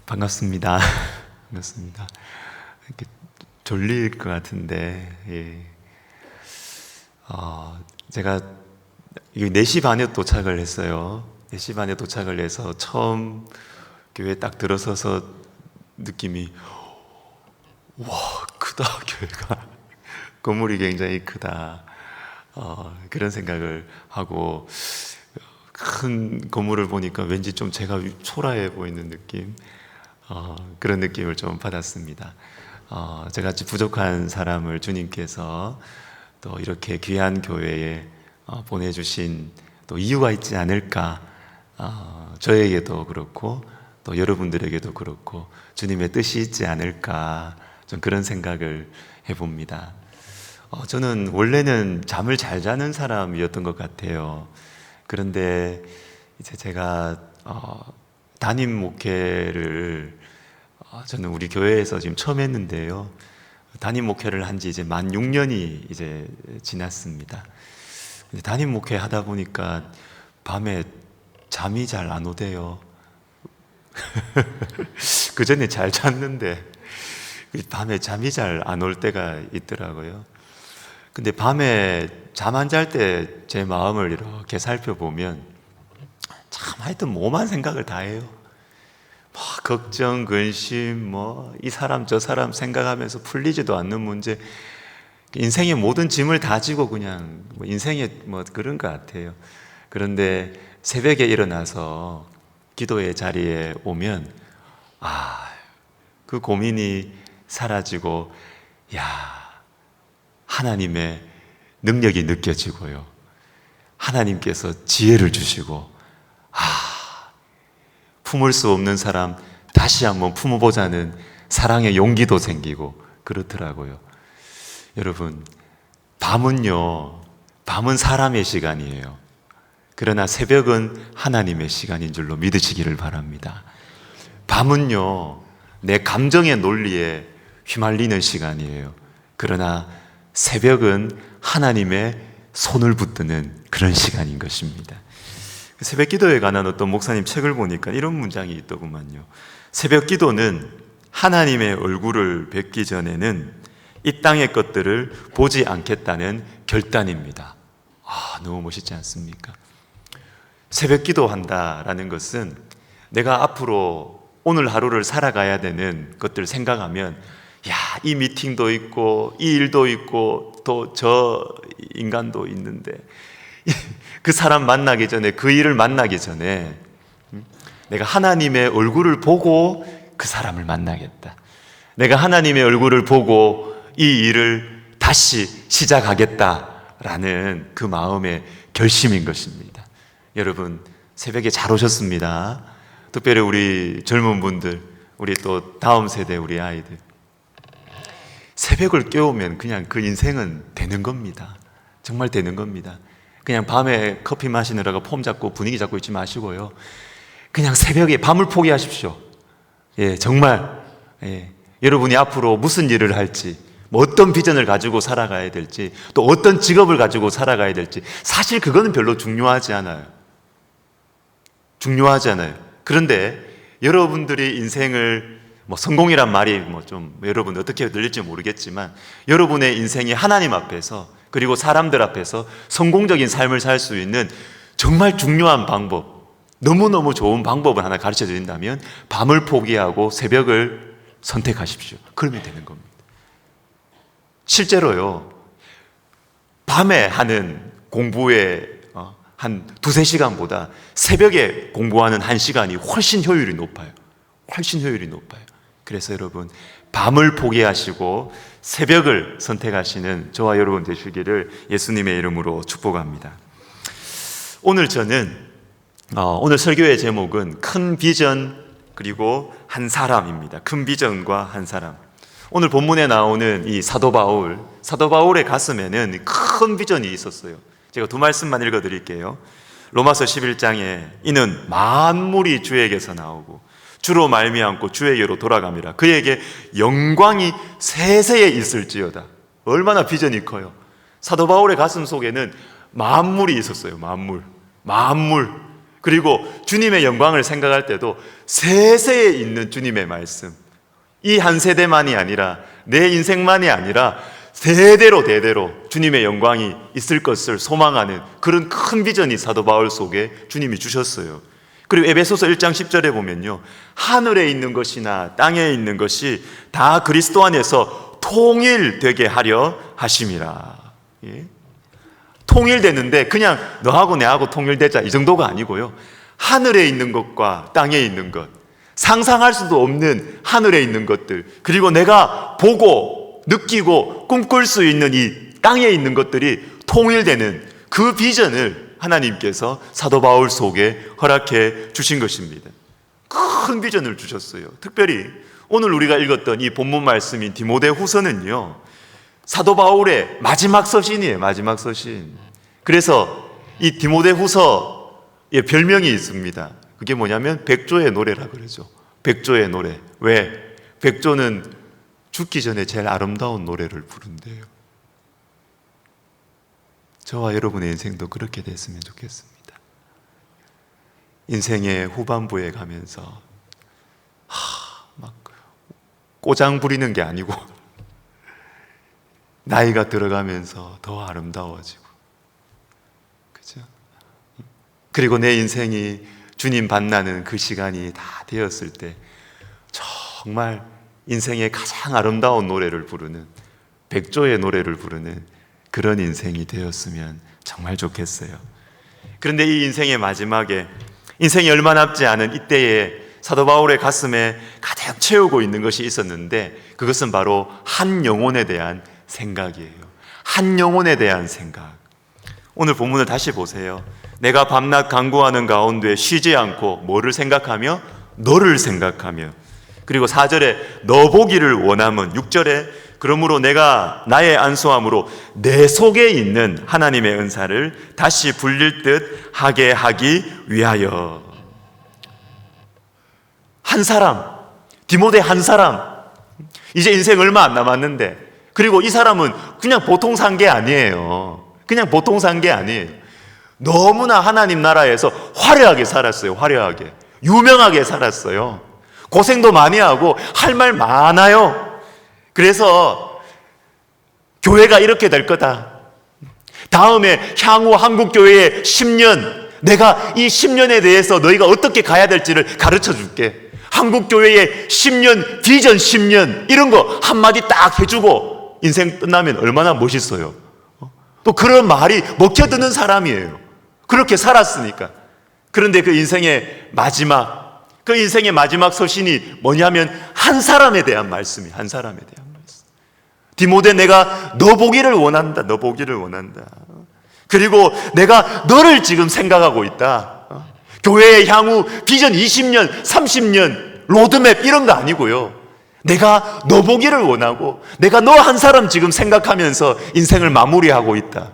반갑습니다. 반갑습니다. 이렇게 졸릴 것 같은데, 제가 4시 반에 도착을 했어요. 4시 반에 도착을 해서 처음 교회에 딱 들어서서 느낌이, 와, 크다, 교회가. 건물이 굉장히 크다. 그런 생각을 하고, 큰 건물을 보니까 왠지 좀 제가 초라해 보이는 느낌, 그런 느낌을 좀 받았습니다. 제가 같이 부족한 사람을 주님께서 또 이렇게 귀한 교회에 보내주신 또 이유가 있지 않을까, 저에게도 그렇고 또 여러분들에게도 그렇고 주님의 뜻이 있지 않을까, 좀 그런 생각을 해봅니다. 저는 원래는 잠을 잘 자는 사람이었던 것 같아요. 그런데 이제 제가 담임 목회를 저는 우리 교회에서 지금 처음 했는데요. 담임 목회를 한 지 이제 만 6년이 이제 지났습니다. 담임 목회 하다 보니까 밤에 잠이 잘 안 오대요. 그 전에 잘 잤는데 밤에 잠이 잘 안 올 때가 있더라고요. 근데 밤에 잠 안 잘 때 제 마음을 이렇게 살펴보면 참 하여튼 뭐만 생각을 다 해요. 걱정, 근심, 이 사람 저 사람 생각하면서 풀리지도 않는 문제, 인생의 모든 짐을 다 지고 그냥 인생에 그런 것 같아요. 그런데 새벽에 일어나서 기도의 자리에 오면 그 고민이 사라지고, 하나님의 능력이 느껴지고요. 하나님께서 지혜를 주시고, 품을 수 없는 사람 다시 한번 품어보자는 사랑의 용기도 생기고 그렇더라고요. 여러분, 밤은 사람의 시간이에요. 그러나 새벽은 하나님의 시간인 줄로 믿으시기를 바랍니다. 밤은요, 내 감정의 논리에 휘말리는 시간이에요. 그러나 새벽은 하나님의 손을 붙드는 그런 시간인 것입니다. 새벽 기도에 관한 어떤 목사님 책을 보니까 이런 문장이 있더구만요. 새벽 기도는 하나님의 얼굴을 뵙기 전에는 이 땅의 것들을 보지 않겠다는 결단입니다. 너무 멋있지 않습니까? 새벽 기도한다라는 것은 내가 앞으로 오늘 하루를 살아가야 되는 것들을 생각하면, 이 미팅도 있고 이 일도 있고 또 저 인간도 있는데 그 사람 만나기 전에, 그 일을 만나기 전에 내가 하나님의 얼굴을 보고 그 사람을 만나겠다. 내가 하나님의 얼굴을 보고 이 일을 다시 시작하겠다라는 그 마음의 결심인 것입니다. 여러분, 새벽에 잘 오셨습니다. 특별히 우리 젊은 분들, 우리 또 다음 세대 우리 아이들, 새벽을 깨우면 그냥 그 인생은 되는 겁니다. 정말 되는 겁니다. 그냥 밤에 커피 마시느라고 폼 잡고 분위기 잡고 있지 마시고요. 그냥 새벽에 밤을 포기하십시오. 정말 여러분이 앞으로 무슨 일을 할지, 어떤 비전을 가지고 살아가야 될지, 또 어떤 직업을 가지고 살아가야 될지, 사실 그거는 별로 중요하지 않아요. 그런데 여러분들이 인생을 성공이란 말이 좀 여러분 어떻게 들릴지 모르겠지만, 여러분의 인생이 하나님 앞에서 그리고 사람들 앞에서 성공적인 삶을 살 수 있는 정말 중요한 방법, 너무너무 좋은 방법을 하나 가르쳐 드린다면 밤을 포기하고 새벽을 선택하십시오. 그러면 되는 겁니다. 실제로요, 밤에 하는 공부의 한 2-3시간보다 새벽에 공부하는 1시간이 훨씬 효율이 높아요. 그래서 여러분, 밤을 포기하시고 새벽을 선택하시는 저와 여러분 되시기를 예수님의 이름으로 축복합니다. 오늘 설교의 제목은 큰 비전 그리고 한 사람입니다. 큰 비전과 한 사람. 오늘 본문에 나오는 이 사도 바울의 가슴에는 큰 비전이 있었어요. 제가 2말씀만 읽어드릴게요. 로마서 11장에 이는 만물이 주에게서 나오고 주로 말미암고 주에게로 돌아갑니다. 그에게 영광이 세세에 있을지어다. 얼마나 비전이 커요. 사도 바울의 가슴 속에는 만물이 있었어요. 만물. 그리고 주님의 영광을 생각할 때도 세세에 있는 주님의 말씀, 이 한 세대만이 아니라 내 인생만이 아니라 대대로 주님의 영광이 있을 것을 소망하는 그런 큰 비전이 사도 바울 속에 주님이 주셨어요. 그리고 에베소서 1장 10절에 보면요, 하늘에 있는 것이나 땅에 있는 것이 다 그리스도 안에서 통일되게 하려 하심이라. 예? 통일되는데 그냥 너하고 내하고 통일되자 이 정도가 아니고요, 하늘에 있는 것과 땅에 있는 것, 상상할 수도 없는 하늘에 있는 것들, 그리고 내가 보고 느끼고 꿈꿀 수 있는 이 땅에 있는 것들이 통일되는 그 비전을 하나님께서 사도 바울 속에 허락해 주신 것입니다. 큰 비전을 주셨어요. 특별히 오늘 우리가 읽었던 이 본문 말씀인 디모데후서는요, 사도 바울의 마지막 서신이에요. 마지막 서신. 그래서 이 디모데후서의 별명이 있습니다. 그게 뭐냐면 백조의 노래라 그러죠. 백조의 노래. 왜? 백조는 죽기 전에 제일 아름다운 노래를 부른대요. 저와 여러분의 인생도 그렇게 됐으면 좋겠습니다. 인생의 후반부에 가면서 막 꼬장 부리는 게 아니고 나이가 들어가면서 더 아름다워지고, 그죠? 그리고 내 인생이 주님 만나는 그 시간이 다 되었을 때 정말 인생의 가장 아름다운 노래를 부르는, 백조의 노래를 부르는 그런 인생이 되었으면 정말 좋겠어요. 그런데 이 인생의 마지막에, 인생이 얼마 남지 않은 이때에 사도 바울의 가슴에 가득 채우고 있는 것이 있었는데, 그것은 바로 한 영혼에 대한 생각이에요. 한 영혼에 대한 생각. 오늘 본문을 다시 보세요. 내가 밤낮 간구하는 가운데 쉬지 않고 뭐를 생각하며? 너를 생각하며. 그리고 4절에 너 보기를 원함은, 6절에 그러므로 내가 나의 안수함으로 내 속에 있는 하나님의 은사를 다시 불릴 듯 하게 하기 위하여. 한 사람, 디모데 한 사람, 이제 인생 얼마 안 남았는데, 그리고 이 사람은 그냥 보통 산 게 아니에요. 그냥 보통 산 게 아니에요. 너무나 하나님 나라에서 화려하게 살았어요. 화려하게, 유명하게 살았어요. 고생도 많이 하고 할 말 많아요. 그래서 교회가 이렇게 될 거다, 다음에 향후 한국교회의 10년, 내가 이 10년에 대해서 너희가 어떻게 가야 될지를 가르쳐 줄게, 한국교회의 10년, 비전 10년, 이런 거 한마디 딱 해주고 인생 끝나면 얼마나 멋있어요. 또 그런 말이 먹혀드는 사람이에요. 그렇게 살았으니까. 그런데 그 인생의 마지막, 그 인생의 마지막 서신이 뭐냐면 한 사람에 대한 말씀이에요. 한 사람에 대한 말씀. 디모데, 내가 너 보기를 원한다. 너 보기를 원한다. 그리고 내가 너를 지금 생각하고 있다. 교회의 향후 비전 20년, 30년, 로드맵 이런 거 아니고요. 내가 너 보기를 원하고 내가 너 한 사람 지금 생각하면서 인생을 마무리하고 있다.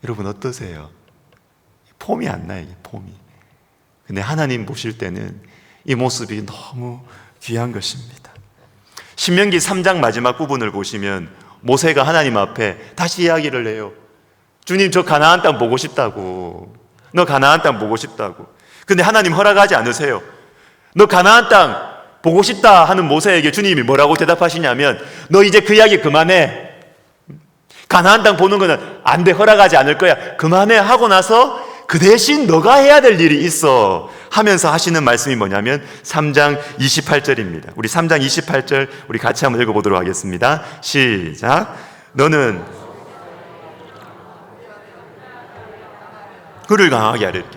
여러분 어떠세요? 폼이 안 나요, 폼이. 근데 하나님 보실 때는 이 모습이 너무 귀한 것입니다. 신명기 3장 마지막 부분을 보시면 모세가 하나님 앞에 다시 이야기를 해요. 주님, 저 가나안 땅 보고 싶다고. 너 가나안 땅 보고 싶다고. 근데 하나님 허락하지 않으세요. 너 가나안 땅 보고 싶다 하는 모세에게 주님이 뭐라고 대답하시냐면, 너 이제 그 이야기 그만해. 가나안 땅 보는 거는 안 돼, 허락하지 않을 거야. 그만해 하고 나서 그 대신 너가 해야 될 일이 있어 하면서 하시는 말씀이 뭐냐면 3장 28절입니다. 우리 3장 28절 우리 같이 한번 읽어보도록 하겠습니다. 시작. 너는 그를 강하게 하랬기.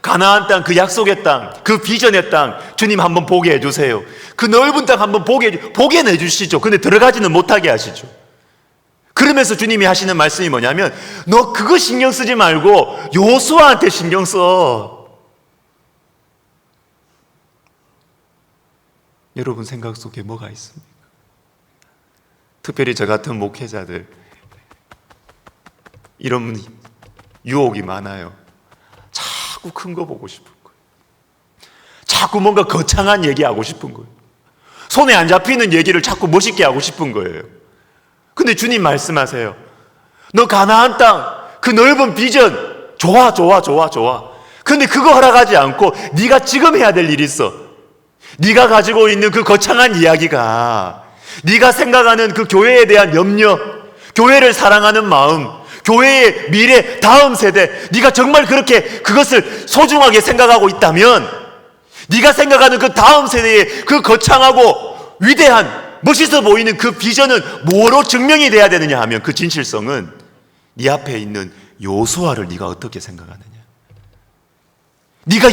가나안 땅, 그 약속의 땅, 그 비전의 땅 주님 한번 보게 해주세요. 그 넓은 땅 한번 보게 내주시죠. 근데 들어가지는 못하게 하시죠. 그러면서 주님이 하시는 말씀이 뭐냐면, 너 그거 신경 쓰지 말고 요수아한테 신경 써. 여러분 생각 속에 뭐가 있습니까? 특별히 저 같은 목회자들, 이런 유혹이 많아요. 자꾸 큰 거 보고 싶은 거예요. 자꾸 뭔가 거창한 얘기하고 싶은 거예요. 손에 안 잡히는 얘기를 자꾸 멋있게 하고 싶은 거예요. 근데 주님 말씀하세요. 너 가나안 땅, 그 넓은 비전 좋아. 근데 그거 허락하지 않고 네가 지금 해야 될 일이 있어. 네가 가지고 있는 그 거창한 이야기가, 네가 생각하는 그 교회에 대한 염려, 교회를 사랑하는 마음, 교회의 미래, 다음 세대, 네가 정말 그렇게 그것을 소중하게 생각하고 있다면 네가 생각하는 그 다음 세대의 그 거창하고 위대한, 멋있어 보이는 그 비전은 뭐로 증명이 돼야 되느냐 하면, 그 진실성은 네 앞에 있는 여호수아를 네가 어떻게 생각하느냐. 네가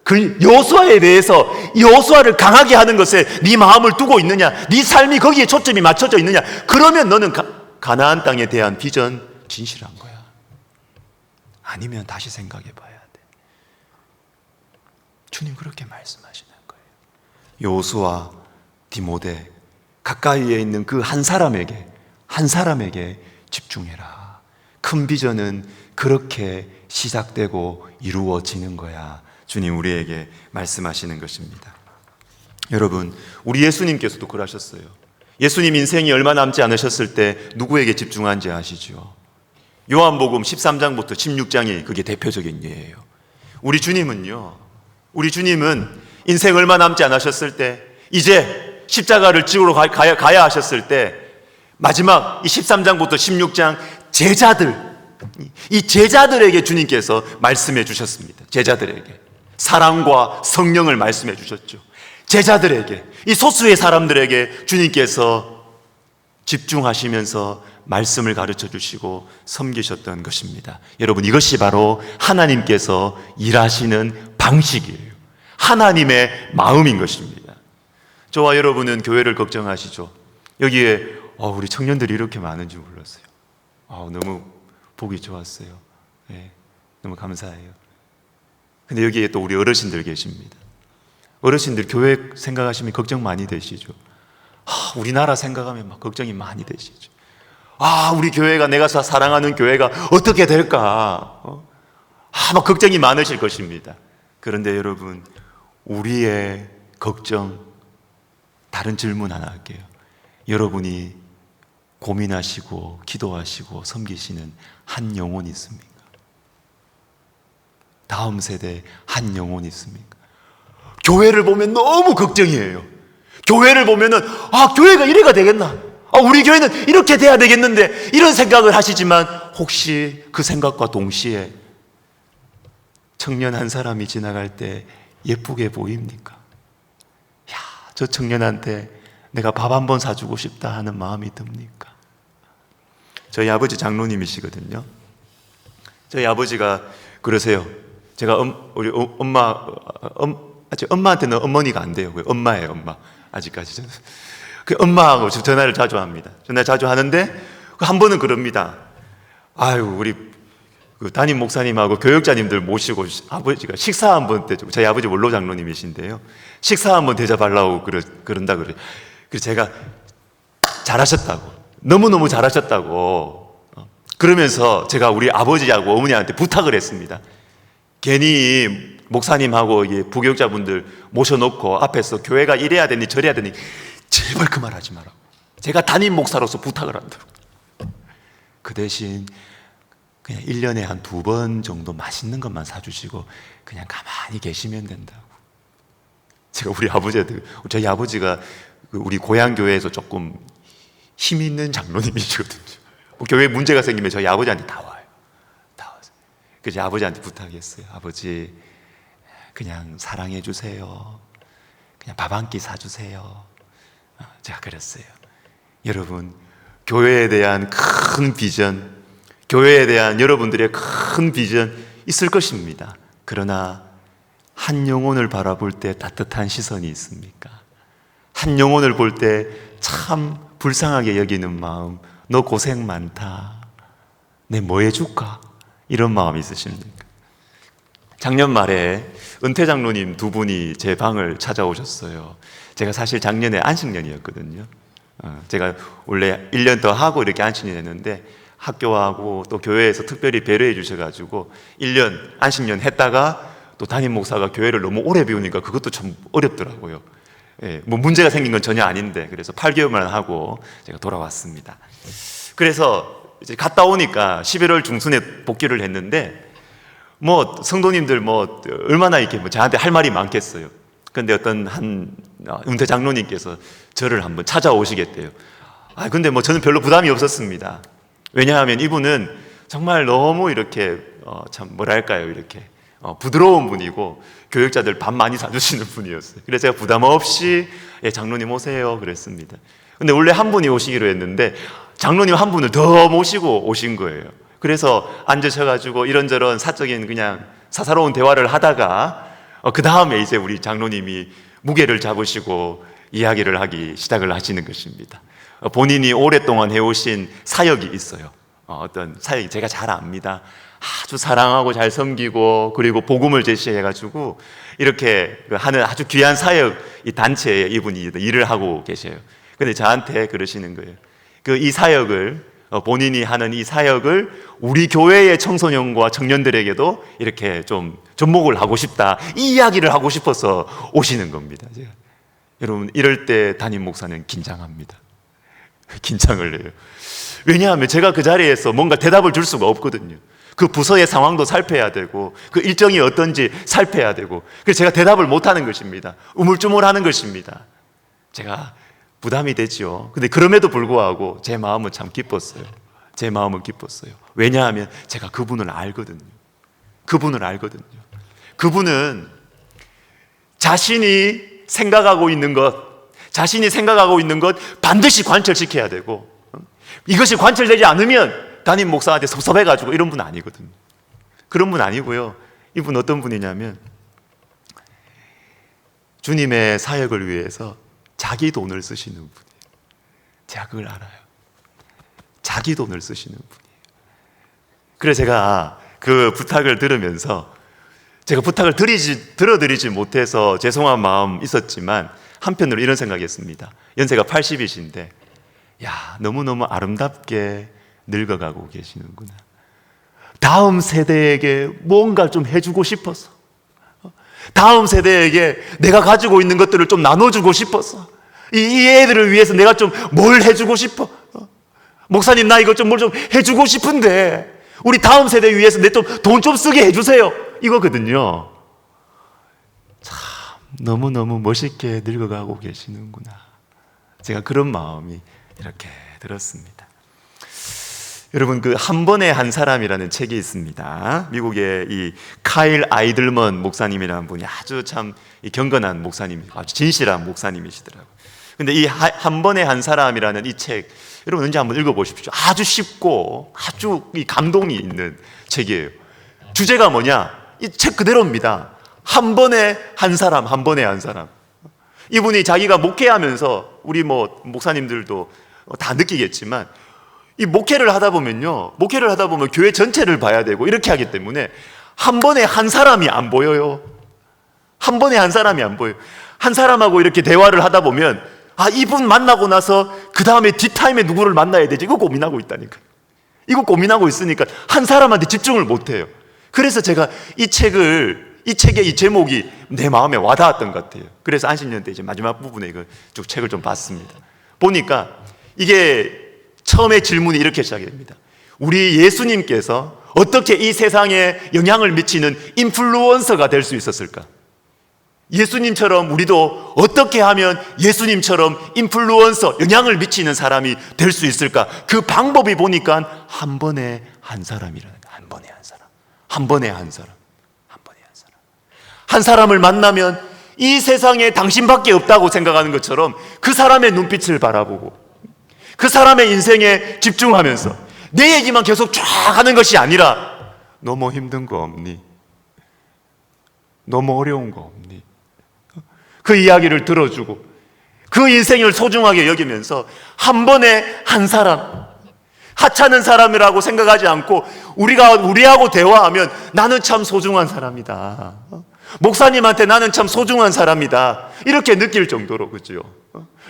그 여호수아에 대해서, 여호수아를 강하게 하는 것에 네 마음을 두고 있느냐, 네 삶이 거기에 초점이 맞춰져 있느냐. 그러면 너는 가나안 땅에 대한 비전 진실한 거야. 아니면 다시 생각해 봐야 돼. 주님 그렇게 말씀하시는 거예요. 여호수아, 디모데, 가까이에 있는 그 한 사람에게 집중해라. 큰 비전은 그렇게 시작되고 이루어지는 거야. 주님 우리에게 말씀하시는 것입니다. 여러분, 우리 예수님께서도 그러셨어요. 예수님 인생이 얼마 남지 않으셨을 때 누구에게 집중한지 아시죠? 요한복음 13장부터 16장이 그게 대표적인 예예요. 우리 주님은 인생 얼마 남지 않으셨을 때, 이제 십자가를 지으러 가야 하셨을 때, 마지막 이 13장부터 16장 이 제자들에게 주님께서 말씀해 주셨습니다. 제자들에게 사랑과 성령을 말씀해 주셨죠. 제자들에게, 이 소수의 사람들에게 주님께서 집중하시면서 말씀을 가르쳐 주시고 섬기셨던 것입니다. 여러분, 이것이 바로 하나님께서 일하시는 방식이에요. 하나님의 마음인 것입니다. 저와 여러분은 교회를 걱정하시죠. 여기에 우리 청년들이 이렇게 많은지 몰랐어요. 너무 보기 좋았어요. 네, 너무 감사해요. 근데 여기에 또 우리 어르신들 계십니다. 어르신들 교회 생각하시면 걱정 많이 되시죠. 우리나라 생각하면 막 걱정이 많이 되시죠. 우리 교회가, 내가 사랑하는 교회가 어떻게 될까? 막 걱정이 많으실 것입니다. 그런데 여러분, 우리의 걱정, 다른 질문 하나 할게요. 여러분이 고민하시고 기도하시고 섬기시는 한 영혼이 있습니까? 다음 세대 한 영혼이 있습니까? 교회를 보면 너무 걱정이에요. 교회를 보면은 교회가 이래가 되겠나? 우리 교회는 이렇게 돼야 되겠는데, 이런 생각을 하시지만 혹시 그 생각과 동시에 청년 한 사람이 지나갈 때 예쁘게 보입니까? 저 청년한테 내가 밥 한 번 사주고 싶다 하는 마음이 듭니까? 저희 아버지 장로님이시거든요. 저희 아버지가 그러세요. 제가 우리 엄마한테는 어머니가 안 돼요. 엄마예요, 엄마. 아직까지 저는. 그 엄마하고 전화를 자주 합니다. 전화 자주 하는데 한 번은 그럽니다. 우리 그 담임 목사님하고 교역자님들 모시고 아버지가 식사 한번 대접하고, 저희 아버지 원로 장로님이신데요. 식사 한번 대접하려고 그런다 그래요. 그래서 제가 잘하셨다고, 너무너무 잘하셨다고 그러면서 제가 우리 아버지하고 어머니한테 부탁을 했습니다. 괜히 목사님하고 부교육자분들 모셔놓고 앞에서 교회가 이래야 되니 저래야 되니 제발 그 말 하지 마라고 제가 담임 목사로서 부탁을 한다고. 그 대신 그냥 1년에 한 2번 정도 맛있는 것만 사주시고 그냥 가만히 계시면 된다고. 제가 우리 아버지한테, 저희 아버지가 우리 고향 교회에서 조금 힘 있는 장로님이시거든요. 교회에 문제가 생기면 저희 아버지한테 다 와요. 다 와서. 그래서 아버지한테 부탁했어요. 아버지, 그냥 사랑해 주세요. 그냥 밥 한 끼 사주세요. 제가 그랬어요. 여러분, 교회에 대한 큰 비전, 교회에 대한 여러분들의 큰 비전 있을 것입니다. 그러나 한 영혼을 바라볼 때 따뜻한 시선이 있습니까? 한 영혼을 볼 때 참 불쌍하게 여기는 마음, 너 고생 많다, 내 뭐 해줄까? 이런 마음이 있으십니까? 작년 말에 은퇴 장로님 2분이 제 방을 찾아오셨어요. 제가 사실 작년에 안식년이었거든요. 제가 원래 1년 더 하고 이렇게 안식년 했는데 학교하고 또 교회에서 특별히 배려해 주셔가지고 1년 안식년 했다가 또 담임 목사가 교회를 너무 오래 비우니까 그것도 참 어렵더라고요. 뭐 문제가 생긴 건 전혀 아닌데, 그래서 8개월만 하고 제가 돌아왔습니다. 그래서 이제 갔다 오니까 11월 중순에 복귀를 했는데 뭐 성도님들 뭐 얼마나 이렇게 뭐 저한테 할 말이 많겠어요. 근데 어떤 한 은퇴 장로님께서 저를 한번 찾아오시겠대요. 근데 뭐 저는 별로 부담이 없었습니다. 왜냐하면 이분은 정말 너무 이렇게 참 뭐랄까요, 이렇게 부드러운 분이고 교육자들 밥 많이 사주시는 분이었어요. 그래서 제가 부담 없이 장로님 오세요 그랬습니다. 근데 원래 한 분이 오시기로 했는데 장로님 한 분을 더 모시고 오신 거예요. 그래서 앉으셔가지고 이런저런 사적인 그냥 사사로운 대화를 하다가 그 다음에 이제 우리 장로님이 무게를 잡으시고 이야기를 하기 시작을 하시는 것입니다. 본인이 오랫동안 해오신 사역이 있어요. 어떤 사역이 제가 잘 압니다. 아주 사랑하고 잘 섬기고 그리고 복음을 제시해가지고 이렇게 하는 아주 귀한 사역, 이 단체에 이분이 일을 하고 계셔요. 근데 저한테 그러시는 거예요. 이 사역을 본인이 하는 이 사역을 우리 교회의 청소년과 청년들에게도 이렇게 좀 접목을 하고 싶다, 이 이야기를 하고 싶어서 오시는 겁니다. 제가. 여러분, 이럴 때 담임 목사는 긴장합니다. 긴장을 해요. 왜냐하면 제가 그 자리에서 뭔가 대답을 줄 수가 없거든요. 그 부서의 상황도 살펴야 되고 그 일정이 어떤지 살펴야 되고, 그래서 제가 대답을 못하는 것입니다. 우물쭈물하는 것입니다. 제가 부담이 되지요. 근데 그럼에도 불구하고 제 마음은 참 기뻤어요. 제 마음은 기뻤어요. 왜냐하면 제가 그분을 알거든요. 그분을 알거든요. 그분은 자신이 생각하고 있는 것 반드시 관철시켜야 되고, 이것이 관철되지 않으면 담임 목사한테 섭섭해가지고 이런 분 아니거든요. 그런 분 아니고요. 이분 어떤 분이냐면 주님의 사역을 위해서 자기 돈을 쓰시는 분이에요. 제가 그걸 알아요. 자기 돈을 쓰시는 분이에요. 그래서 제가 그 부탁을 들으면서 제가 부탁을 들어드리지 못해서 죄송한 마음 있었지만 한편으로 이런 생각했습니다. 연세가 80이신데 너무너무 아름답게 늙어가고 계시는구나. 다음 세대에게 뭔가 좀 해주고 싶어서, 다음 세대에게 내가 가지고 있는 것들을 좀 나눠주고 싶어서, 이 애들을 위해서 내가 좀 뭘 해주고 싶어. 목사님, 나 이거 좀 뭘 좀 해주고 싶은데 우리 다음 세대 위해서 내 좀 돈 좀 쓰게 해주세요, 이거거든요. 참 너무너무 멋있게 늙어가고 계시는구나. 제가 그런 마음이 이렇게 들었습니다. 여러분, 그 한 번에 한 사람이라는 책이 있습니다. 미국의 이 카일 아이들먼 목사님이라는 분이 아주 참 경건한 목사님, 아주 진실한 목사님이시더라고요. 근데 이 한 번에 한 사람이라는 이 책, 여러분 언제 한번 읽어보십시오. 아주 쉽고 아주 이 감동이 있는 책이에요. 주제가 뭐냐? 이 책 그대로입니다. 한 번에 한 사람, 한 번에 한 사람. 이분이 자기가 목회하면서, 우리 뭐 목사님들도 다 느끼겠지만, 이 목회를 하다 보면 교회 전체를 봐야 되고 이렇게 하기 때문에 한 번에 한 사람이 안 보여요. 한 번에 한 사람이 안 보여요. 한 사람하고 이렇게 대화를 하다 보면 이분 만나고 나서 그 다음에 뒷타임에 누구를 만나야 되지? 이거 고민하고 있다니까요. 이거 고민하고 있으니까 한 사람한테 집중을 못해요. 그래서 제가 이 책의 이 제목이 내 마음에 와닿았던 것 같아요. 그래서 안식년 때 이제 마지막 부분에 이거 쭉 책을 좀 봤습니다. 보니까 이게 처음에 질문이 이렇게 시작이 됩니다. 우리 예수님께서 어떻게 이 세상에 영향을 미치는 인플루언서가 될 수 있었을까? 예수님처럼 우리도 어떻게 하면 예수님처럼 인플루언서, 영향을 미치는 사람이 될 수 있을까? 그 방법이 보니까 한 번에 한 사람이라는 거예요. 한 번에 한 사람. 한 번에 한 사람. 한 번에 한 사람. 한 사람을 만나면 이 세상에 당신밖에 없다고 생각하는 것처럼 그 사람의 눈빛을 바라보고 그 사람의 인생에 집중하면서 내 얘기만 계속 쫙 하는 것이 아니라, 너무 힘든 거 없니? 너무 어려운 거 없니? 그 이야기를 들어주고 그 인생을 소중하게 여기면서 한 번에 한 사람, 하찮은 사람이라고 생각하지 않고 우리하고 대화하면 나는 참 소중한 사람이다. 목사님한테 나는 참 소중한 사람이다. 이렇게 느낄 정도로, 그죠?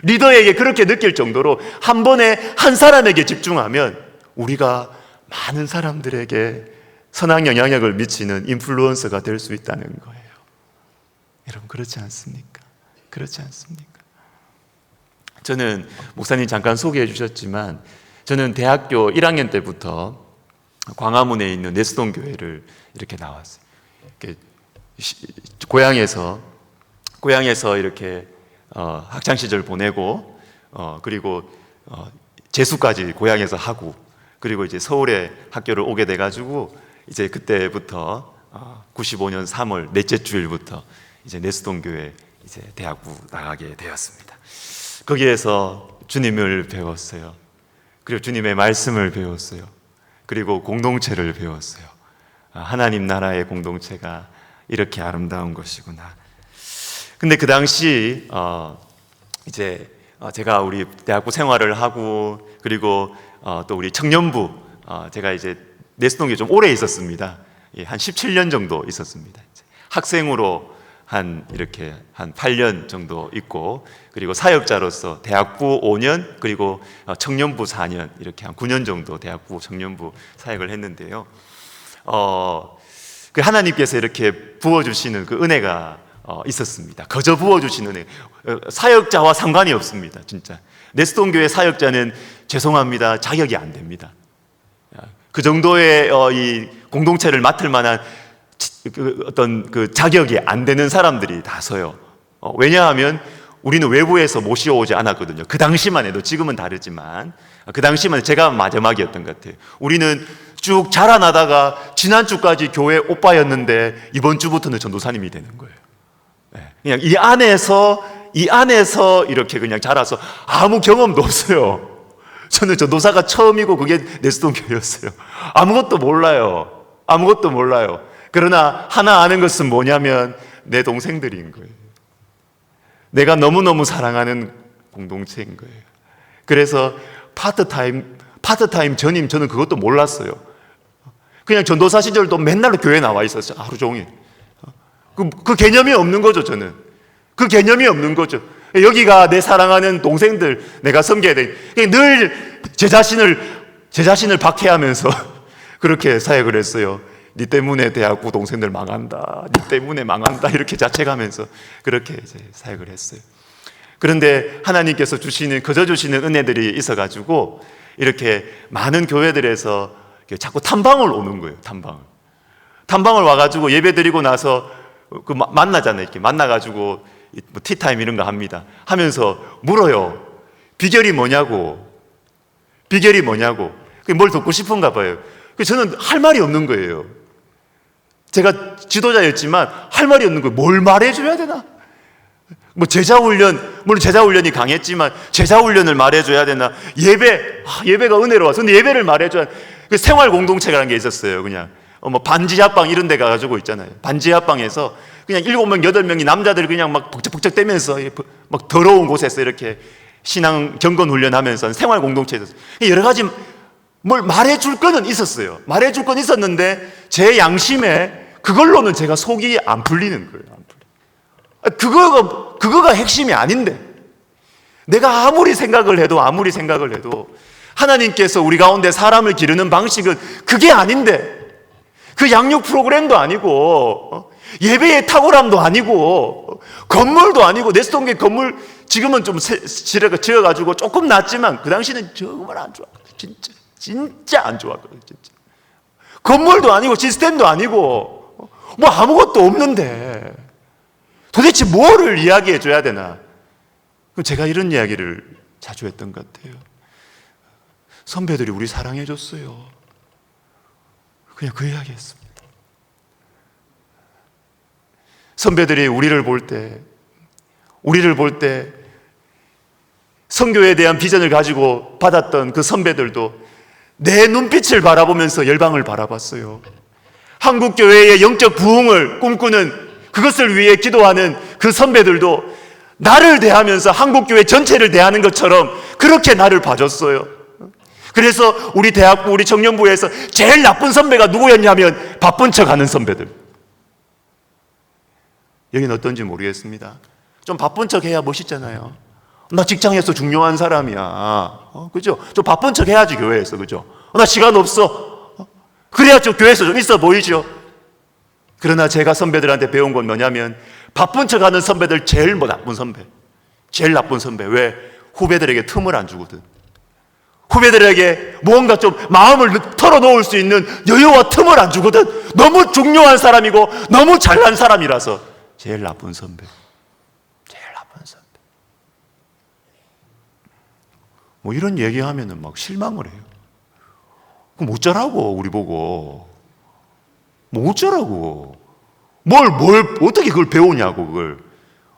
리더에게 그렇게 느낄 정도로 한 번에 한 사람에게 집중하면 우리가 많은 사람들에게 선한 영향력을 미치는 인플루언서가 될 수 있다는 거예요. 여러분, 그렇지 않습니까? 그렇지 않습니까? 저는 목사님 잠깐 소개해 주셨지만 저는 대학교 1학년 때부터 광화문에 있는 내수동 교회를 이렇게 나왔어요. 이렇게 고향에서 이렇게 학창 시절 보내고 그리고 재수까지 고향에서 하고 그리고 이제 서울에 학교를 오게 돼가지고 이제 그때부터 95년 3월 넷째 주일부터 이제 내수동 교회 이제 대학부 나가게 되었습니다. 거기에서 주님을 배웠어요. 그리고 주님의 말씀을 배웠어요. 그리고 공동체를 배웠어요. 하나님 나라의 공동체가 이렇게 아름다운 것이구나. 근데 그 당시 이제 제가 우리 대학부 생활을 하고 그리고 또 우리 청년부 제가 이제 내수동에 좀 오래 있었습니다. 한 17년 정도 있었습니다. 학생으로 이렇게 한 8년 정도 있고 그리고 사역자로서 대학부 5년 그리고 청년부 4년 이렇게 한 9년 정도 대학부 청년부 사역을 했는데요. 그 하나님께서 이렇게 부어주시는 그 은혜가 있었습니다. 거저 부어주시는 은혜. 사역자와 상관이 없습니다. 진짜 내수동 교회 사역자는 죄송합니다. 자격이 안 됩니다. 그 정도의 이 공동체를 맡을 만한 어떤 그 자격이 안 되는 사람들이 다 서요. 왜냐하면 우리는 외부에서 모셔오지 않았거든요. 그 당시만 해도, 지금은 다르지만 그 당시만 제가 마지막이었던 것 같아요. 우리는 쭉 자라나다가 지난주까지 교회 오빠였는데 이번 주부터는 전도사님이 되는 거예요. 그냥 이 안에서 이렇게 그냥 자라서 아무 경험도 없어요. 저는 전도사가 처음이고 그게 내수동 교회였어요. 아무것도 몰라요. 그러나 하나 아는 것은 뭐냐면 내 동생들인 거예요. 내가 너무너무 사랑하는 공동체인 거예요. 그래서 파트타임 전임 저는 그것도 몰랐어요. 그냥 전도사 시절도 맨날 교회 나와 있었어요. 하루 종일. 그 개념이 없는 거죠, 저는. 그 개념이 없는 거죠. 여기가 내 사랑하는 동생들, 내가 섬겨야 돼. 늘 제 자신을 박해하면서 그렇게 사역을 했어요. 네 때문에 대학부 동생들 망한다. 네 때문에 망한다. 이렇게 자책하면서 그렇게 이제 사역을 했어요. 그런데 하나님께서 거저 주시는 은혜들이 있어가지고 이렇게 많은 교회들에서 자꾸 탐방을 오는 거예요. 탐방을 와가지고 예배 드리고 나서 만나잖아요. 이렇게 만나가지고 티타임 이런 거 합니다. 하면서 물어요. 비결이 뭐냐고. 뭘 듣고 싶은가 봐요. 저는 할 말이 없는 거예요. 제가 지도자였지만 할 말이 없는 거예요. 뭘 말해줘야 되나? 물론 제자 훈련이 강했지만 제자 훈련을 말해줘야 되나? 예배가 은혜로워서 근데 예배를 말해줘야 그 생활 공동체라는 게 있었어요. 그냥 반지 합방 이런 데 가가지고 있잖아요. 반지 합방에서 그냥 7명, 8명이 남자들이 그냥 막 벅적벅적 떼면서 막 더러운 곳에서 이렇게 신앙 경건 훈련하면서 생활 공동체에서 여러 가지 뭘 말해줄 거는 있었어요. 말해줄 건 있었는데 제 양심에 그걸로는 제가 속이 안 풀리는 거예요. 그거가 핵심이 아닌데 내가 아무리 생각을 해도 하나님께서 우리 가운데 사람을 기르는 방식은 그게 아닌데 그 양육 프로그램도 아니고 예배의 탁월함도 아니고 건물도 아니고 내수동계 건물 지금은 좀 지어가지고 조금 낫지만 그 당시는 정말 안 좋았거든요. 진짜 안 좋았거든요. 진짜. 건물도 아니고 시스템도 아니고 뭐 아무것도 없는데 도대체 뭐를 이야기해 줘야 되나? 제가 이런 이야기를 자주 했던 것 같아요. 선배들이 우리 사랑해 줬어요. 그냥 그 이야기 했습니다. 선배들이 우리를 볼 때 선교에 대한 비전을 가지고 받았던 그 선배들도 내 눈빛을 바라보면서 열방을 바라봤어요. 한국교회의 영적 부흥을 꿈꾸는 그것을 위해 기도하는 그 선배들도 나를 대하면서 한국교회 전체를 대하는 것처럼 그렇게 나를 봐줬어요. 그래서 우리 대학부, 우리 청년부에서 제일 나쁜 선배가 누구였냐면 바쁜 척하는 선배들. 여기는 어떤지 모르겠습니다. 좀 바쁜 척 해야 멋있잖아요. 나 직장에서 중요한 사람이야. 그죠? 좀 바쁜 척 해야지, 교회에서. 그죠? 나 시간 없어. 그래야 좀 교회에서 좀 있어 보이죠? 그러나 제가 선배들한테 배운 건 뭐냐면 바쁜 척 하는 선배들 제일 나쁜 선배. 왜? 후배들에게 틈을 안 주거든. 후배들에게 무언가 좀 마음을 털어놓을 수 있는 여유와 틈을 안 주거든. 너무 중요한 사람이고 너무 잘난 사람이라서. 제일 나쁜 선배. 제일 나쁜 선배. 뭐 이런 얘기하면은 막 실망을 해요. 그럼 어쩌라고, 우리 보고. 뭐 어쩌라고. 어떻게 그걸 배우냐고, 그걸.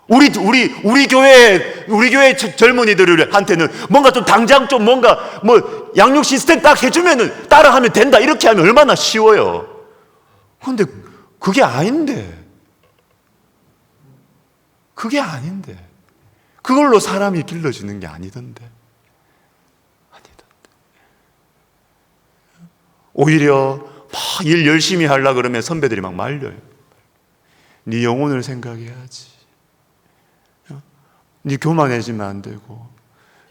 우리 교회 젊은이들한테는 뭔가 좀 당장 좀 뭔가 뭐 양육 시스템 딱 해주면은 따라하면 된다. 이렇게 하면 얼마나 쉬워요. 근데 그게 아닌데. 그게 아닌데. 그걸로 사람이 길러지는 게 아니던데. 오히려 막 일 열심히 하려고 그러면 선배들이 막 말려요. 네 영혼을 생각해야지. 네 교만해지면 안 되고,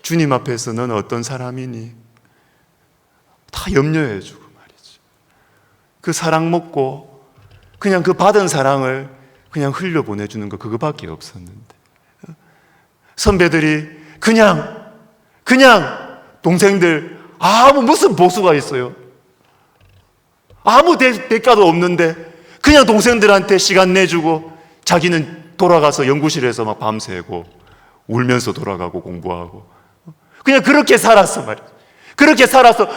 주님 앞에서 너는 어떤 사람이니? 다 염려해주고 말이죠. 그 사랑 먹고 그냥 그 받은 사랑을 그냥 흘려보내주는 거 그거밖에 없었는데, 선배들이 그냥 동생들 무슨 보수가 있어요? 아무 대가도 없는데 그냥 동생들한테 시간 내주고 자기는 돌아가서 연구실에서 막 밤새고 울면서 돌아가고 공부하고 그냥 그렇게 살았어 말이야. 그렇게 살았어.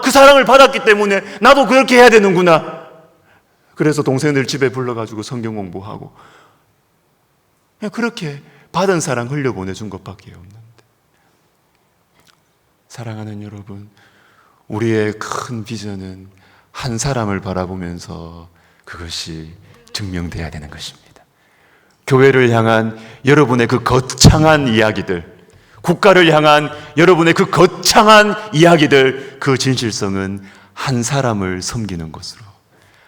그 사랑을 받았기 때문에 나도 그렇게 해야 되는구나. 그래서 동생들 집에 불러가지고 성경 공부하고 그냥 그렇게 받은 사랑 흘려보내준 것밖에 없는데, 사랑하는 여러분, 우리의 큰 비전은 한 사람을 바라보면서 그것이 증명돼야 되는 것입니다. 교회를 향한 여러분의 그 거창한 이야기들, 국가를 향한 여러분의 그 거창한 이야기들, 그 진실성은 한 사람을 섬기는 것으로,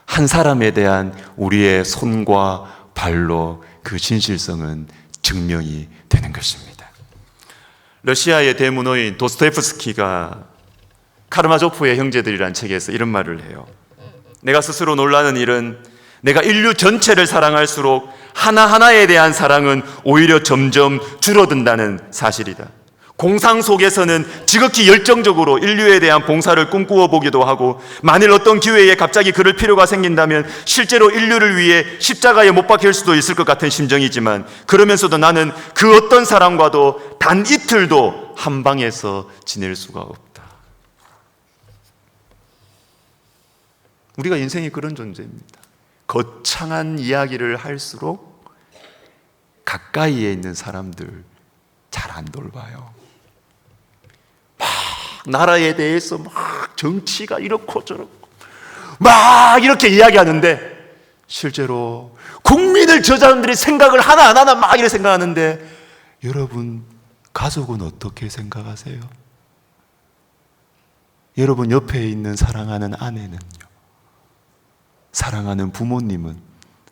한 사람에 대한 우리의 손과 발로 그 진실성은 증명이 되는 것입니다. 러시아의 대문호인 도스토옙스키가 카르마조프의 형제들이라는 책에서 이런 말을 해요. 내가 스스로 놀라는 일은 내가 인류 전체를 사랑할수록 하나하나에 대한 사랑은 오히려 점점 줄어든다는 사실이다. 공상 속에서는 지극히 열정적으로 인류에 대한 봉사를 꿈꾸어 보기도 하고, 만일 어떤 기회에 갑자기 그럴 필요가 생긴다면 실제로 인류를 위해 십자가에 못 박힐 수도 있을 것 같은 심정이지만, 그러면서도 나는 그 어떤 사람과도 단 이틀도 한 방에서 지낼 수가 없다. 우리가 인생이 그런 존재입니다. 거창한 이야기를 할수록 가까이에 있는 사람들 잘 안 돌봐요. 막 나라에 대해서 막 정치가 이렇고 저렇고 막 이렇게 이야기하는데, 실제로 국민을 저 사람들이 생각을 하나 안 하나 막 이렇게 생각하는데, 여러분 가족은 어떻게 생각하세요? 여러분 옆에 있는 사랑하는 아내는요? 사랑하는 부모님은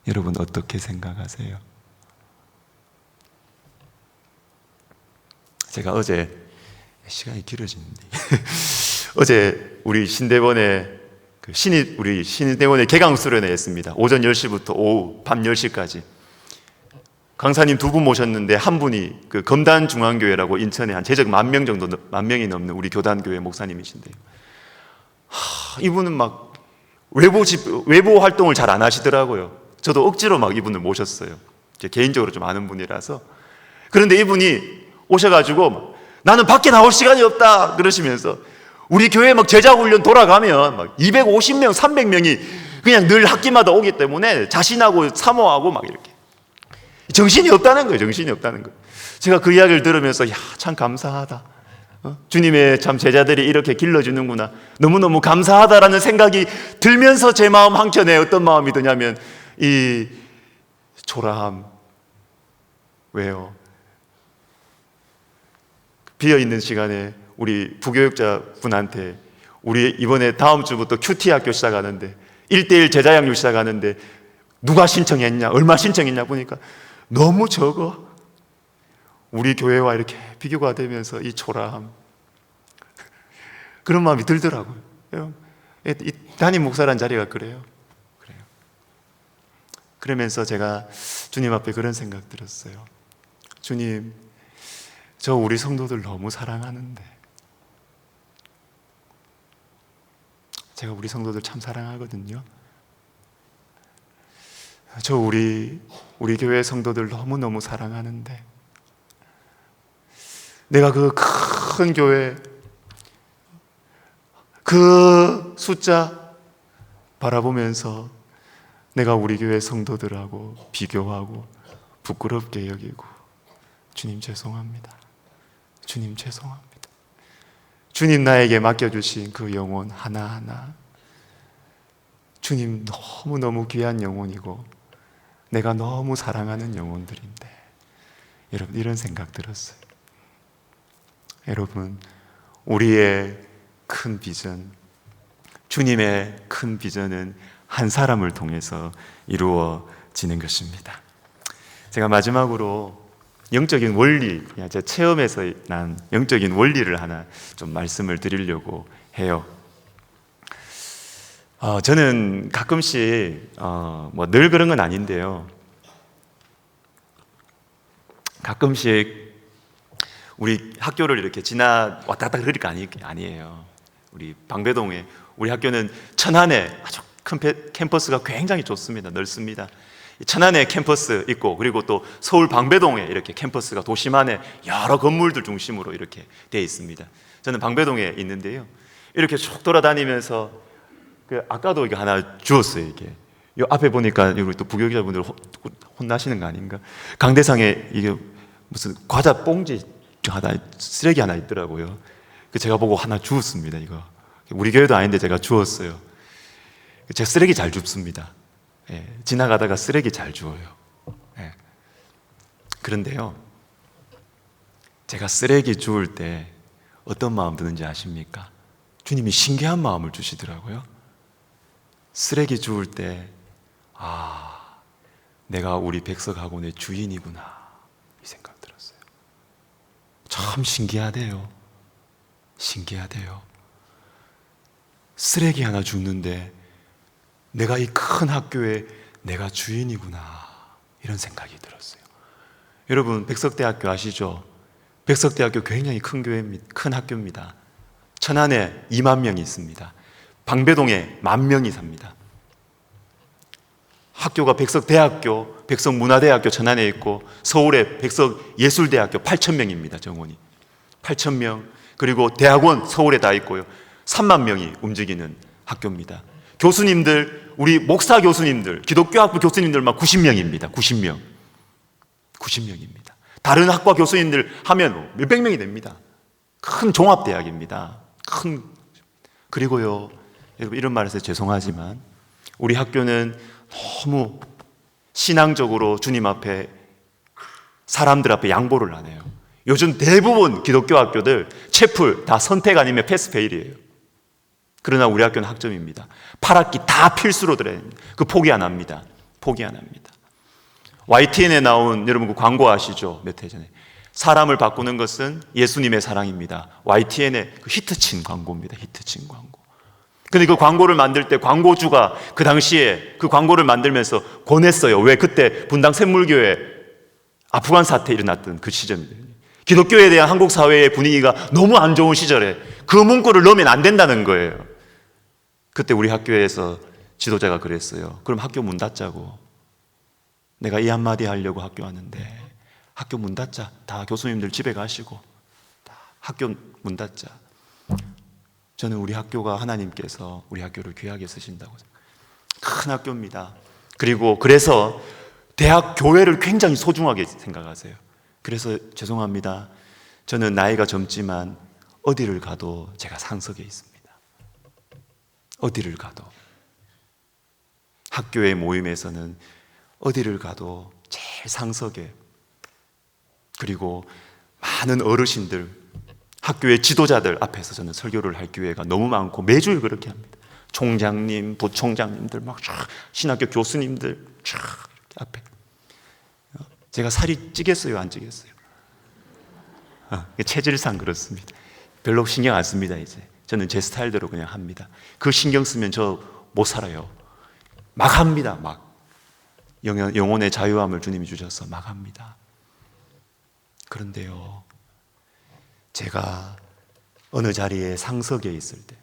여러분 어떻게 생각하세요? 제가 어제, 시간이 길어지는데 어제 우리 신대원의 우리 신대원의 개강 수련회 했습니다. 오전 10시부터 오후 밤 10시까지 강사님 두 분 모셨는데, 한 분이 그 검단중앙교회라고 인천에 한 제적 10,000명 정도, 10,000명이 넘는 우리 교단교회 목사님이신데요. 이분은 막 외부 활동을 잘 안 하시더라고요. 저도 억지로 막 이분을 모셨어요. 개인적으로 좀 아는 분이라서. 그런데 이분이 오셔가지고 나는 밖에 나올 시간이 없다 그러시면서, 우리 교회 막 제자훈련 돌아가면 막 250명, 300명이 그냥 늘 학기마다 오기 때문에 자신하고 사모하고 막 이렇게 정신이 없다는 거예요. 정신이 없다는 거예요. 제가 그 이야기를 들으면서 참 감사하다. 주님의 참 제자들이 이렇게 길러주는구나. 너무너무 감사하다라는 생각이 들면서 제 마음 한켠에 어떤 마음이 드냐면 이 초라함. 왜요? 비어있는 시간에 우리 부교육자 분한테 우리 이번에 다음 주부터 큐티 학교 시작하는데 1:1 제자양육 시작하는데 누가 신청했냐, 얼마 신청했냐 보니까 너무 적어. 우리 교회와 이렇게 비교가 되면서 이 초라함, 그런 마음이 들더라고요. 이 담임 목사란 자리가 그래요. 그러면서 제가 주님 앞에 그런 생각 들었어요. 주님, 저 우리 성도들 너무 사랑하는데 제가 우리 성도들 참 사랑하거든요. 저 우리 교회 성도들 너무너무 사랑하는데, 내가 그 큰 교회 그 숫자 바라보면서 내가 우리 교회 성도들하고 비교하고 부끄럽게 여기고, 주님 죄송합니다. 주님 죄송합니다. 주님 나에게 맡겨주신 그 영혼 하나하나, 주님 너무너무 귀한 영혼이고 내가 너무 사랑하는 영혼들인데, 여러분 이런 생각 들었어요. 여러분, 우리의 큰 비전, 주님의 큰 비전은 한 사람을 통해서 이루어지는 것입니다. 제가 마지막으로 영적인 원리, 제 체험에서 난 영적인 원리를 하나 좀 말씀을 드리려고 해요. 저는 가끔씩 뭐 늘 그런 건 아닌데요, 가끔씩 우리 학교를 이렇게 지나 왔다 갔다 그러니까 아니에요. 우리 방배동에, 우리 학교는 천안에 아주 큰 캠퍼스가 굉장히 좋습니다. 넓습니다. 천안에 캠퍼스 있고, 그리고 또 서울 방배동에 이렇게 캠퍼스가 도심 안에 여러 건물들 중심으로 이렇게 되어 있습니다. 저는 방배동에 있는데요, 이렇게 쭉 돌아다니면서 아까도 이거 하나 주웠어요. 이게 요 앞에 보니까 우리 또 부교기자분들 혼나시는 거 아닌가? 강대상에 이게 무슨 과자 봉지 하나, 쓰레기 하나 있더라고요. 제가 보고 하나 주웠습니다. 이거 우리 교회도 아닌데 제가 주웠어요. 제가 쓰레기 잘 줍습니다. 예, 지나가다가 쓰레기 잘 주워요. 예. 그런데요, 제가 쓰레기 주울 때 어떤 마음 드는지 아십니까? 주님이 신기한 마음을 주시더라고요. 쓰레기 주울 때, 내가 우리 백석학원의 주인이구나, 이 생각 들었어요. 참 신기하대요. 신기하대요. 쓰레기 하나 줍는데 내가 이 큰 학교에 내가 주인이구나, 이런 생각이 들었어요. 여러분, 백석대학교 아시죠? 백석대학교 굉장히 큰 교회입니다. 큰 학교입니다. 천안에 2만 명이 있습니다. 방배동에 10,000명이 삽니다. 학교가 백석대학교, 백석문화대학교 천안에 있고, 서울에 백석예술대학교 8,000명입니다. 정원이 8,000명. 그리고 대학원 서울에 다 있고요. 3만 명이 움직이는 학교입니다. 교수님들, 우리 목사 교수님들, 기독교학부 교수님들만 90명입니다. 90명. 90명입니다. 다른 학과 교수님들 하면 몇백 명이 됩니다. 큰 종합대학입니다. 그리고요, 여러분 이런 말해서 죄송하지만 우리 학교는 너무 신앙적으로 주님 앞에, 사람들 앞에 양보를 안 해요. 요즘 대부분 기독교 학교들 채플 다 선택 아니면 패스페일이에요. 그러나 우리 학교는 학점입니다. 8학기 다 필수로 들어야 됩니다. 포기 안 합니다. 포기 안 합니다. YTN에 나온, 여러분 그 광고 아시죠? 몇 해 전에. 사람을 바꾸는 것은 예수님의 사랑입니다. YTN의 히트친 광고입니다. 히트친 광고. 근데 그 광고를 만들 때 광고주가 그 당시에 그 광고를 만들면서 권했어요. 왜? 그때 분당 샘물교회 아프간 사태 일어났던 그 시점입니다. 기독교에 대한 한국 사회의 분위기가 너무 안 좋은 시절에 그 문구를 넣으면 안 된다는 거예요. 그때 우리 학교에서 지도자가 그랬어요. 그럼 학교 문 닫자고. 내가 이 한마디 하려고 학교 왔는데 학교 문 닫자. 다 교수님들 집에 가시고 다 학교 문 닫자. 저는 우리 학교가 하나님께서 우리 학교를 귀하게 쓰신다고 생각해요. 큰 학교입니다. 그리고 그래서 대학 교회를 굉장히 소중하게 생각하세요. 그래서 죄송합니다. 저는 나이가 젊지만 어디를 가도 제가 상석에 있습니다. 어디를 가도. 학교의 모임에서는 어디를 가도 제일 상석에, 그리고 많은 어르신들, 학교의 지도자들 앞에서 저는 설교를 할 기회가 너무 많고 매주 그렇게 합니다. 총장님, 부총장님들, 막 신학교 교수님들 앞에. 제가 살이 찌겠어요, 안 찌겠어요? 체질상 그렇습니다. 별로 신경 안 씁니다. 이제 저는 제 스타일대로 그냥 합니다. 그 신경 쓰면 저 못 살아요. 막 합니다. 막 영혼의 자유함을 주님이 주셔서 막 합니다. 그런데요, 제가 어느 자리에 상석에 있을 때,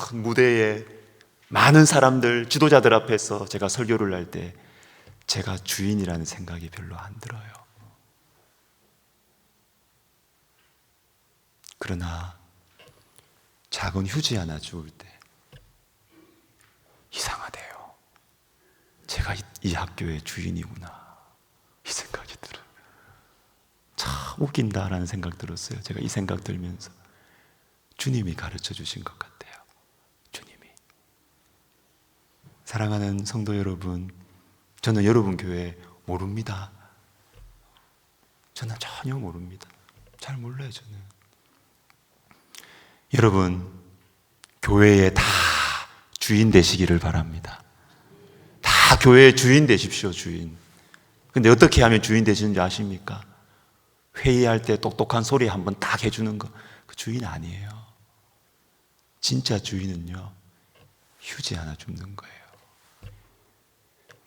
큰 무대에 많은 사람들, 지도자들 앞에서 제가 설교를 할 때 제가 주인이라는 생각이 별로 안 들어요. 그러나 작은 휴지 하나 주울 때 이상하대요. 제가 이 학교의 주인이구나, 이 생각이 들어요. 참 웃긴다라는 생각 들었어요. 제가 이 생각 들면서 주님이 가르쳐 주신 것 같아요. 주님이. 사랑하는 성도 여러분, 저는 여러분 교회 모릅니다. 저는 전혀 모릅니다. 잘 몰라요. 저는. 여러분 교회에 다 주인 되시기를 바랍니다. 다 교회의 주인 되십시오. 주인. 근데 어떻게 하면 주인 되시는지 아십니까? 회의할 때 똑똑한 소리 한번 딱 해주는 거, 그 주인 아니에요. 진짜 주인은요, 휴지 하나 줍는 거예요.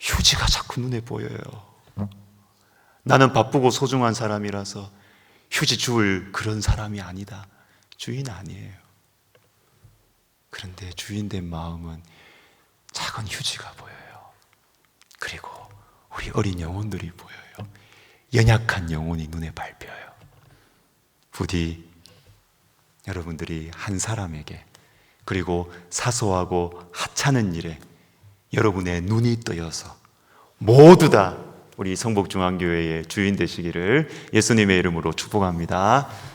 휴지가 자꾸 눈에 보여요. 나는 바쁘고 소중한 사람이라서 휴지 주울 그런 사람이 아니다. 주인 아니에요. 그런데 주인된 마음은 작은 휴지가 보여요. 그리고 우리 어린 영혼들이 보여요. 연약한 영혼이 눈에 밟혀요. 부디 여러분들이 한 사람에게, 그리고 사소하고 하찮은 일에 여러분의 눈이 뜨여서 모두 다 우리 성복중앙교회의 주인 되시기를 예수님의 이름으로 축복합니다.